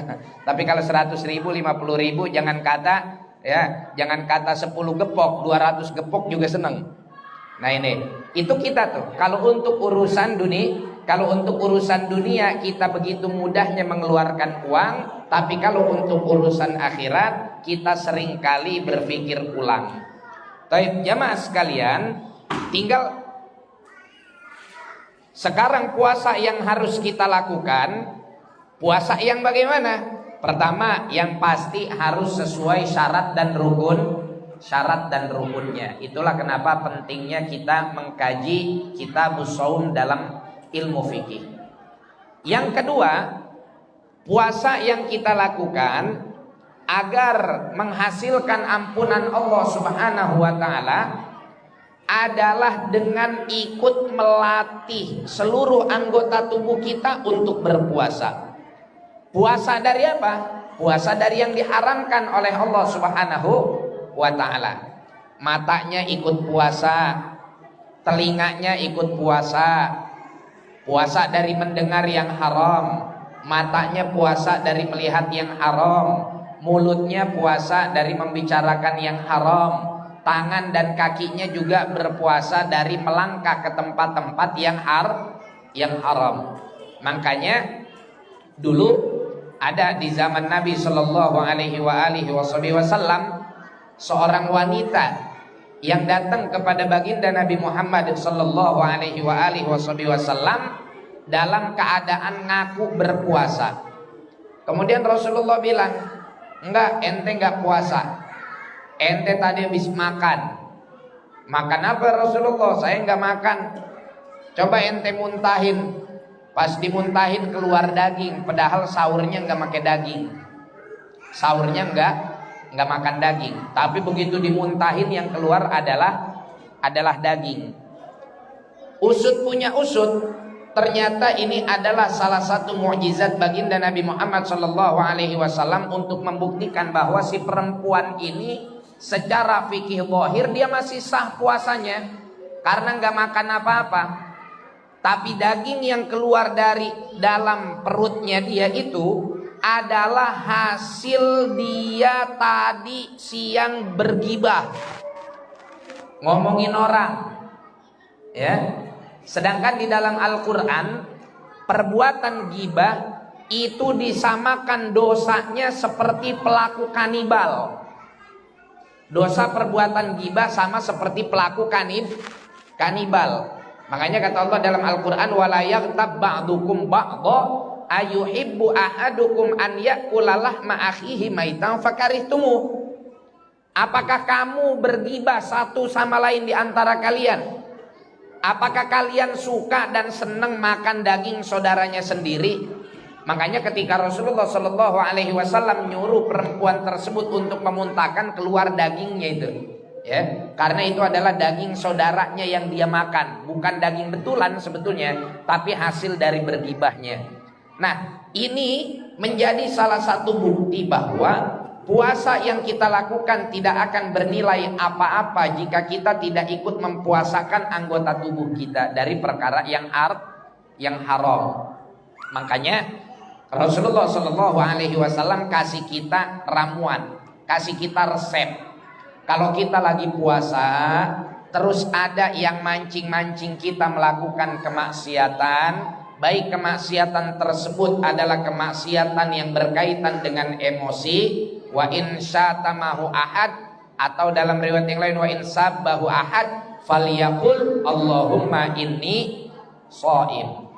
Tapi kalau 100.000, 50.000 jangan kata 10 gepok, 200 gepok juga seneng. Nah ini, itu kita tuh. Kalau untuk urusan dunia kita begitu mudahnya mengeluarkan uang, tapi kalau untuk urusan akhirat kita seringkali berpikir ulang. Baik, jamaah sekalian, tinggal sekarang puasa yang harus kita lakukan, puasa yang bagaimana? Pertama, yang pasti harus sesuai syarat dan rukunnya. Itulah kenapa pentingnya kita mengkaji kitabus shaum dalam ilmu fikih. Yang kedua, puasa yang kita lakukan agar menghasilkan ampunan Allah Subhanahu wa taala adalah dengan ikut melatih seluruh anggota tubuh kita untuk berpuasa. Puasa dari apa? Puasa dari yang diharamkan oleh Allah Subhanahu wa taala. Matanya ikut puasa, telinganya ikut puasa. Puasa dari mendengar yang haram, matanya puasa dari melihat yang haram, mulutnya puasa dari membicarakan yang haram, tangan dan kakinya juga berpuasa dari melangkah ke tempat-tempat yang haram. Makanya dulu ada di zaman Nabi Shallallahu Alaihi Wasallam seorang wanita yang datang kepada baginda Nabi Muhammad Shallallahu Alaihi Wasallam dalam keadaan ngaku berpuasa. Kemudian Rasulullah bilang, enggak, ente enggak puasa. Ente tadi habis makan. Makan apa Rasulullah? Saya enggak makan. Coba ente muntahin. Pas dimuntahin keluar daging, padahal sahurnya enggak pakai daging. Sahurnya enggak makan daging. Tapi begitu dimuntahin yang keluar adalah daging. Usut punya usut, ternyata ini adalah salah satu mukjizat baginda Nabi Muhammad SAW untuk membuktikan bahwa si perempuan ini secara fikih zahir dia masih sah puasanya karena nggak makan apa-apa. Tapi daging yang keluar dari dalam perutnya dia itu adalah hasil dia tadi siang bergibah, ngomongin orang, ya. Sedangkan di dalam Al-Quran perbuatan gibah itu disamakan dosanya seperti pelaku kanibal. Dosa perbuatan gibah sama seperti pelaku kanibal. Makanya kata Allah dalam Al-Quran, wala yaghtab ba'dukum ba'dha ayuhibbu ahadukum an ya'kula lahma akhihi maitan fakarihtumu. Apakah kamu bergibah satu sama lain di antara kalian? Apakah kalian suka dan senang makan daging saudaranya sendiri? Makanya ketika Rasulullah Shallallahu Alaihi Wasallam nyuruh perempuan tersebut untuk memuntahkan, keluar dagingnya itu, ya, karena itu adalah daging saudaranya yang dia makan, bukan daging betulan sebetulnya, tapi hasil dari bergibahnya. Nah, ini menjadi salah satu bukti bahwa puasa yang kita lakukan tidak akan bernilai apa-apa jika kita tidak ikut mempuasakan anggota tubuh kita dari perkara yang haram. Makanya Rasulullah Shallallahu Alaihi Wasallam kasih kita ramuan, kasih kita resep. Kalau kita lagi puasa, terus ada yang mancing-mancing kita melakukan kemaksiatan, baik kemaksiatan tersebut adalah kemaksiatan yang berkaitan dengan emosi, wa in syatamahu ahad, atau dalam riwayat yang lain wa in sabbahu ahad falyaqul Allahumma inni shaim.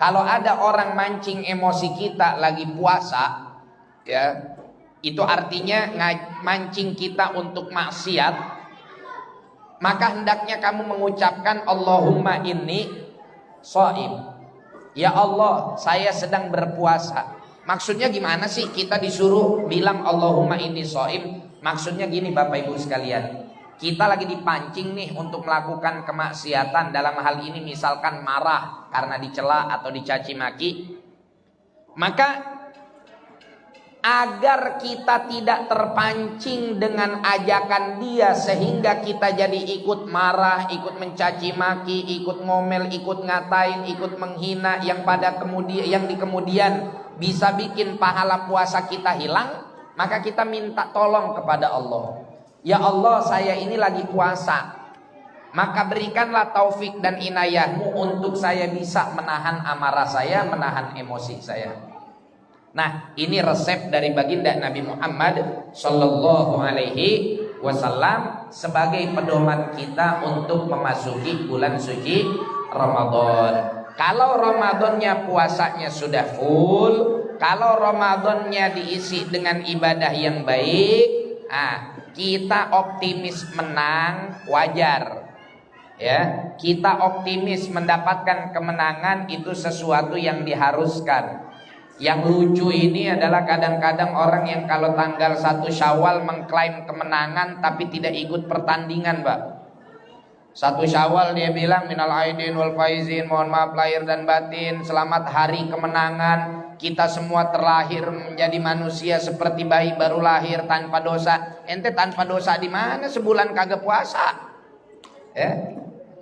Kalau ada orang mancing emosi kita lagi puasa, ya, itu artinya mancing kita untuk maksiat, maka hendaknya kamu mengucapkan Allahumma inni shaim. Ya Allah, saya sedang berpuasa. Maksudnya gimana sih kita disuruh bilang Allahumma inni shaim? Maksudnya gini Bapak Ibu sekalian, kita lagi dipancing nih untuk melakukan kemaksiatan. Dalam hal ini misalkan marah karena dicela atau dicaci maki, maka agar kita tidak terpancing dengan ajakan dia sehingga kita jadi ikut marah, ikut mencaci maki, ikut ngomel, ikut ngatain, ikut menghina yang di kemudian bisa bikin pahala puasa kita hilang, maka kita minta tolong kepada Allah. Ya Allah, saya ini lagi puasa, maka berikanlah taufik dan inayahmu untuk saya bisa menahan amarah saya, menahan emosi saya. Nah, ini resep dari baginda Nabi Muhammad Sallallahu Alaihi Wasallam sebagai pedoman kita untuk memasuki bulan suci Ramadan. Kalau Ramadannya puasanya sudah full, kalau Ramadannya diisi dengan ibadah yang baik, kita optimis menang wajar. Ya, kita optimis mendapatkan kemenangan itu sesuatu yang diharuskan. Yang lucu ini adalah kadang-kadang orang yang kalau tanggal 1 Syawal mengklaim kemenangan tapi tidak ikut pertandingan, Pak. 1 Syawal dia bilang minal aidin wal faizin, mohon maaf lahir dan batin, selamat hari kemenangan. Kita semua terlahir menjadi manusia seperti bayi baru lahir tanpa dosa. Ente tanpa dosa di mana sebulan kagak puasa? Ya.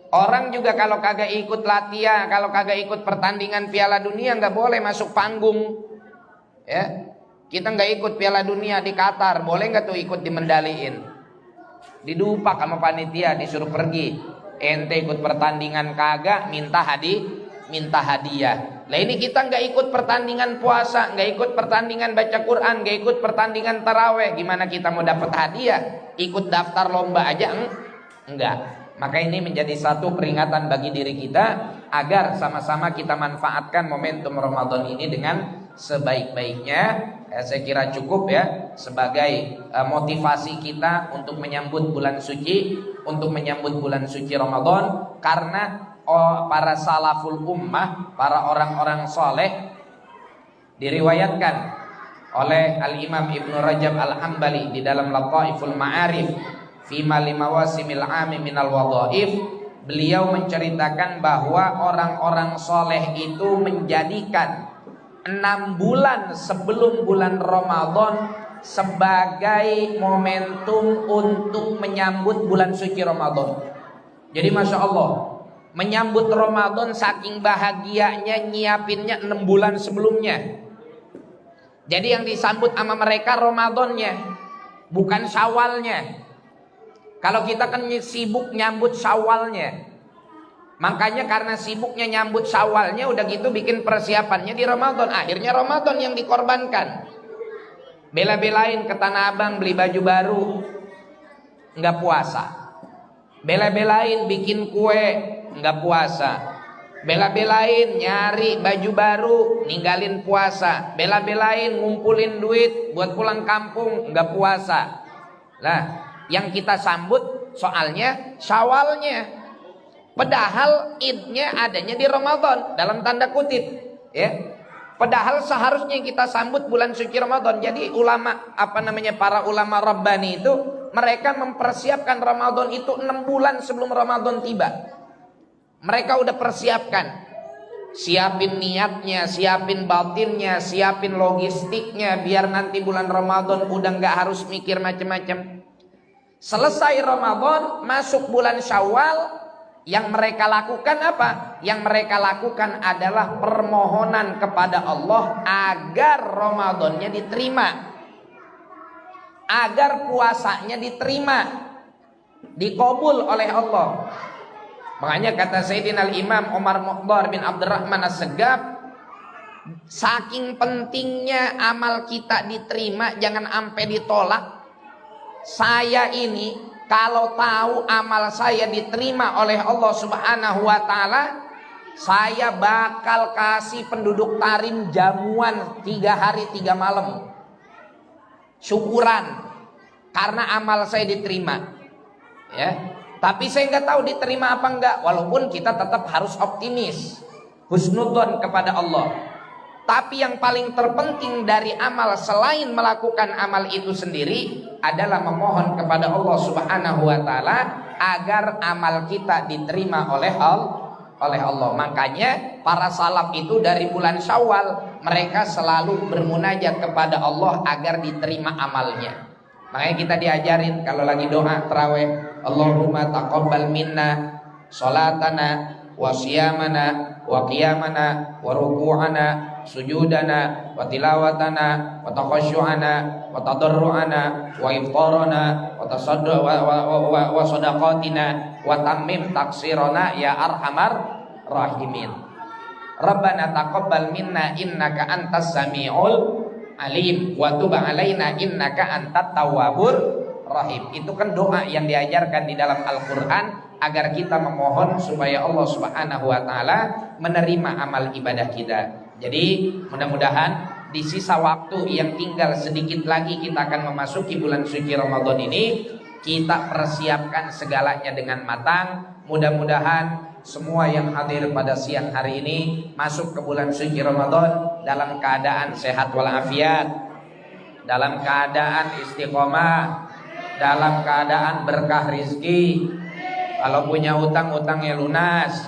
Orang juga kalau kagak ikut latihan, kalau kagak ikut pertandingan Piala Dunia nggak boleh masuk panggung. Ya, kita nggak ikut Piala Dunia di Qatar, boleh nggak tuh ikut dimendaliin? Didupak sama panitia, disuruh pergi. Ente ikut pertandingan kagak, minta hadiah. Lah ini kita nggak ikut pertandingan puasa, nggak ikut pertandingan baca Quran, nggak ikut pertandingan taraweh, gimana kita mau dapat hadiah? Ikut daftar lomba aja enggak. Maka ini menjadi satu peringatan bagi diri kita agar sama-sama kita manfaatkan momentum Ramadan ini dengan sebaik-baiknya. Saya kira cukup ya sebagai motivasi kita untuk menyambut bulan suci, untuk menyambut bulan suci Ramadan. Karena para salaful ummah, para orang-orang soleh, diriwayatkan oleh Al-Imam Ibnu Rajab Al-Hambali di dalam Lataiful Ma'arif Fima limawasimil ami minal wadhaif, beliau menceritakan bahwa orang-orang soleh itu menjadikan 6 bulan sebelum bulan Ramadan sebagai momentum untuk menyambut bulan suci Ramadan. Jadi Masya Allah, menyambut Ramadan saking bahagianya nyiapinnya 6 bulan sebelumnya. Jadi yang disambut sama mereka Ramadannya, bukan Syawalnya. Kalau kita kan sibuk nyambut Syawalnya, makanya karena sibuknya nyambut Syawalnya, udah gitu bikin persiapannya di Ramadan. Akhirnya Ramadan yang dikorbankan. Bela-belain ke Tanah Abang beli baju baru, nggak puasa. Bela-belain bikin kue, nggak puasa. Bela-belain nyari baju baru, ninggalin puasa. Bela-belain ngumpulin duit buat pulang kampung, nggak puasa. Lah, yang kita sambut soalnya Syawalnya, padahal idnya adanya di Ramadan dalam tanda kutip, ya. Padahal seharusnya yang kita sambut bulan suci Ramadan. Jadi ulama para ulama Rabbani itu mereka mempersiapkan Ramadan itu 6 bulan sebelum Ramadan tiba. Mereka udah persiapkan, siapin niatnya, siapin batinnya, siapin logistiknya, biar nanti bulan Ramadan udah nggak harus mikir macam-macam. Selesai Ramadan, masuk bulan Syawal, yang mereka lakukan apa? Yang mereka lakukan adalah permohonan kepada Allah agar Ramadannya diterima, agar puasanya diterima, dikabul oleh Allah. Makanya kata Sayyidina Al-Imam Umar Muqdar bin Abdurrahman As-Segaf, saking pentingnya amal kita diterima, jangan sampai ditolak. Saya ini kalau tahu amal saya diterima oleh Allah Subhanahu wa taala, saya bakal kasih penduduk Tarim jamuan 3 hari 3 malam. Syukuran karena amal saya diterima. Ya. Tapi saya nggak tahu diterima apa enggak, walaupun kita tetap harus optimis, husnudzon kepada Allah. Tapi yang paling terpenting dari amal selain melakukan amal itu sendiri adalah memohon kepada Allah Subhanahu wa taala agar amal kita diterima oleh oleh Allah. Makanya para salaf itu dari bulan Syawal mereka selalu bermunajat kepada Allah agar diterima amalnya. Makanya kita diajarin kalau lagi doa tarawih, Allahumma taqabbal minna salatana wa siyamana wa qiyamana wa ruku'ana sujudana wa tilawatana wa takhasyu'ana wa tadarru'ana wa iftarana wa sadaqatina wa tammim taksirana ya arhamar rahimin. Rabbana taqabbal minna innaka antas samiul alim wa tub alaina innaka antat tawwabur rahim. Itu kan doa yang diajarkan di dalam Al-Qur'an agar kita memohon supaya Allah Subhanahu wa taala menerima amal ibadah kita. Jadi mudah-mudahan di sisa waktu yang tinggal sedikit lagi kita akan memasuki bulan suci Ramadan ini, kita persiapkan segalanya dengan matang. Mudah-mudahan semua yang hadir pada siang hari ini masuk ke bulan suci Ramadan dalam keadaan sehat walafiat, dalam keadaan istiqomah, dalam keadaan berkah rizki. Kalau punya utang, utangnya lunas.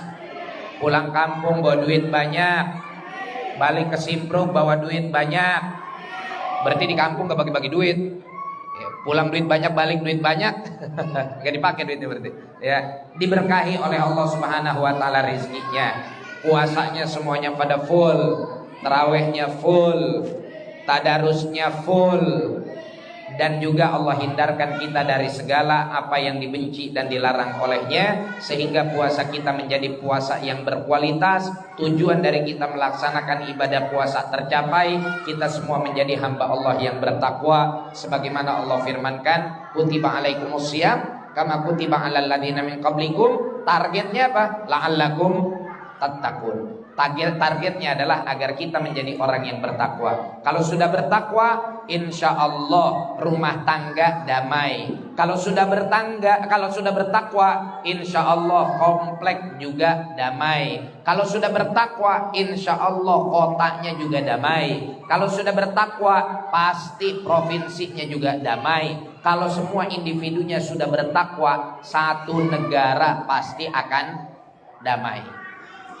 Pulang kampung bawa duit banyak, balik ke Simpruk bawa duit banyak. Berarti di kampung gak bagi-bagi duit. Pulang duit banyak, balik duit banyak, gak dipakai duitnya berarti. Ya, diberkahi oleh Allah Subhanahu wa taala rizkinya. Puasanya semuanya pada full, tarawihnya full, tadarusnya full. Dan juga Allah hindarkan kita dari segala apa yang dibenci dan dilarang olehnya, sehingga puasa kita menjadi puasa yang berkualitas. Tujuan dari kita melaksanakan ibadah puasa tercapai, kita semua menjadi hamba Allah yang bertakwa, sebagaimana Allah firmankan, kutiba alaikumusiyam kama kutiba alal ladzina min qablikum. Targetnya apa? La'allakum tattaqun. Targetnya adalah agar kita menjadi orang yang bertakwa. Kalau sudah bertakwa, insya Allah rumah tangga damai. Kalau sudah bertakwa, insya Allah komplek juga damai. Kalau sudah bertakwa, insya Allah kotanya juga damai. Kalau sudah bertakwa, pasti provinsinya juga damai. Kalau semua individunya sudah bertakwa, satu negara pasti akan damai.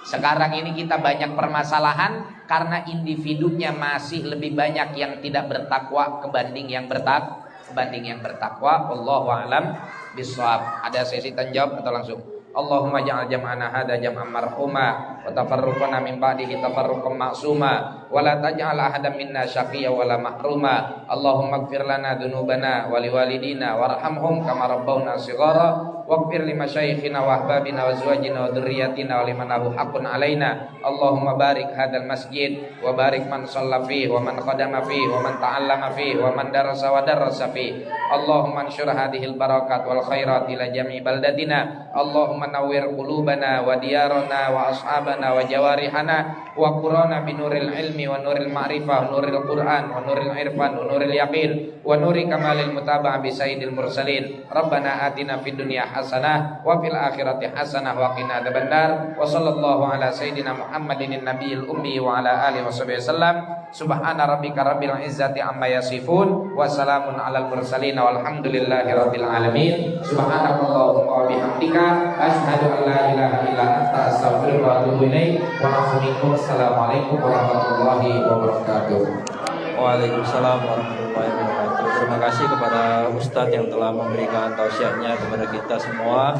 Sekarang ini kita banyak permasalahan karena individunya masih lebih banyak yang tidak bertakwa kebanding yang bertakwa. Wallahu a'lam bishawab. Ada sesi tanya jawab atau langsung? Allahumma ja'al jam'ana hadza jam'an marhuma wa tafarruqana min ba'dihi tafarruqan ma'suma wa la taj'al ahadan minna syaqiyya wa la mahruma. Allahumma ighfir lana dzunubana wa liwalidina warhamhum kama rabbawna shighara waghfir li masyayikhina wa ahbabina wa azwajina wa dzurriyyatina wa liman lahu haqqun alaina. Allahumma barik hadzal masjid wa barik man shalla fihi wa man qadama fihi wa man ta'allama fihi wa man darasa wa darasa fihi. Allahumma anshur hadhil barakat wal khairat ila jami' baldatina. Allahumma nawwir qulubana wa diyarana wa ashabana wa jawarihana wa qurana binuril ilmi wa nuril ma'rifah wa nuril qur'an wa nuril irfan wa nuril yaqin wa nuri kamalil mutaba'ah bi sayyidil mursalin. Rabbana atina fid dunya hasanah wa fil akhirati hasanah wa qina adzabannar. Wa sallallahu ala sayyidina Muhammadin nabiyil ummi wa ala alihi washabihi wasallam. Subhana rabbika rabbil izzati amma yasifun wa salamun alal mursalin walhamdulillahi rabbil alamin. Subhanakallahumma wa bihamdika asyhadu an la ilaha illa anta astaghfiruka wa atubu ilaik. Wa assalamualaikum warahmatullahi wabarakatuh. Waalaikumsalam warahmatullahi wabarakatuh. Terima kasih kepada Ustadz yang telah memberikan tausiahnya kepada kita semua.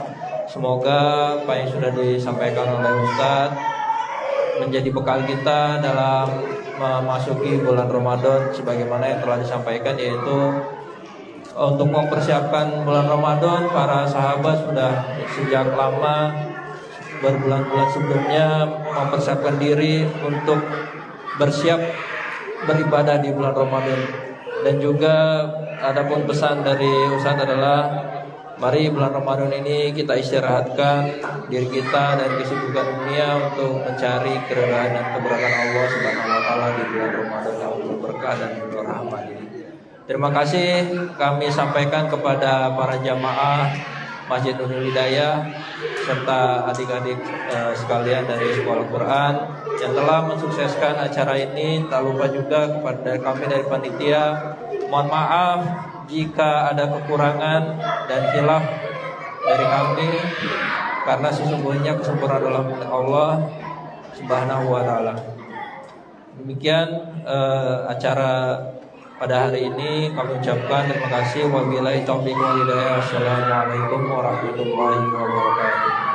Semoga apa yang sudah disampaikan oleh Ustadz menjadi bekal kita dalam memasuki bulan Ramadan, sebagaimana yang telah disampaikan, yaitu untuk mempersiapkan bulan Ramadan. Para sahabat sudah sejak lama, berbulan-bulan sebelumnya, mempersiapkan diri untuk bersiap beribadah di bulan Ramadan. Dan juga adapun pesan dari Ustaz adalah, mari bulan Ramadan ini kita istirahatkan diri kita dari kesibukan dunia untuk mencari keridhaan dan keberkahan Allah Subhanahu wa taala di bulan Ramadan yang penuh berkah dan penuh rahmat ini. Terima kasih kami sampaikan kepada para jamaah Masjid Nurul Hidayah serta adik-adik sekalian dari Sekolah Quran yang telah mensukseskan acara ini. Tak lupa juga kepada kami dari panitia, mohon maaf jika ada kekurangan dan khilaf dari kami. karena sesungguhnya kesempurnaan adalah milik Allah Subhanahu wa taala. Demikian acara pada hari ini kami ucapkan terima kasih. Wabillahi taufiq wal hidayah. Wassalamualaikum warahmatullahi wabarakatuh.